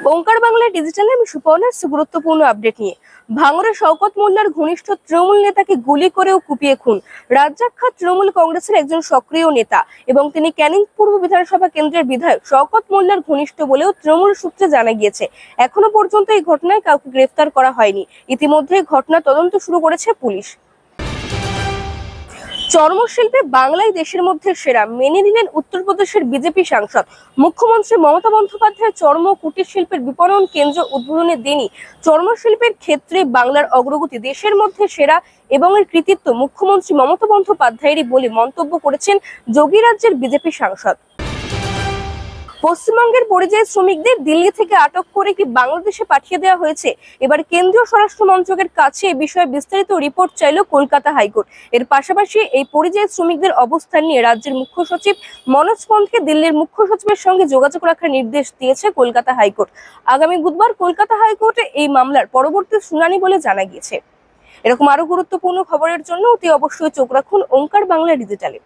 ওঙ্কার বাংলা ডিজিটালে আমি সুপর্ণার গুরুত্বপূর্ণ আপডেট নিয়ে। ভাঙড়ে শওকত মোল্লার ঘনিষ্ঠ তৃণমূল নেতাকে গুলি করেও কুপিয়ে খুন। রাজ্জাক তৃণমূল কংগ্রেসের একজন সক্রিয় নেতা এবং তিনি ক্যানিং পূর্ব বিধানসভা কেন্দ্রের বিধায়ক শওকত মোল্লার ঘনিষ্ঠ বলেও তৃণমূল সূত্রে জানা গিয়েছে। এখনো পর্যন্ত এই ঘটনায় কাউকে গ্রেফতার করা হয়নি। ইতিমধ্যে ঘটনা তদন্ত শুরু করেছে পুলিশ। চর্মশিল্পে বাংলায় দেশের মধ্যে সেরা মেনে নিলেন উত্তরপ্রদেশের বিজেপি সাংসদ। মুখ্যমন্ত্রী মমতা বন্দ্যোপাধ্যায় চর্ম কুটির শিল্পের বিপণন কেন্দ্র উদ্বোধনের দিনই চর্মশিল্পের ক্ষেত্রে বাংলার অগ্রগতি দেশের মধ্যে সেরা এবং এর কৃতিত্ব মুখ্যমন্ত্রী মমতা বন্দ্যোপাধ্যায়েরই বলে মন্তব্য করেছেন যোগীরাজ্যের বিজেপি সাংসদ। পশ্চিমবঙ্গের পরিযায়ী শ্রমিকদের দিল্লি থেকে আটক করে কি বাংলাদেশে পাঠিয়ে দেওয়া হয়েছে? এবার কেন্দ্রীয় স্বরাষ্ট্র মন্ত্রকের কাছে এ বিষয়ে বিস্তারিত রিপোর্ট চাইল কলকাতা হাইকোর্ট। এর পাশাপাশি এই পরিযায়ী শ্রমিকদের অবস্থান নিয়ে রাজ্যের মুখ্য সচিব মনোজ পন্তকে দিল্লির মুখ্য সচিবের সঙ্গে যোগাযোগ রাখার নির্দেশ দিয়েছে কলকাতা হাইকোর্ট। আগামী বুধবার কলকাতা হাইকোর্টে এই মামলার পরবর্তী শুনানি বলে জানা গিয়েছে। এরকম আরো গুরুত্বপূর্ণ খবরের জন্য অতি অবশ্যই চোখ রাখুন ওঙ্কার বাংলা ডিজিটালে।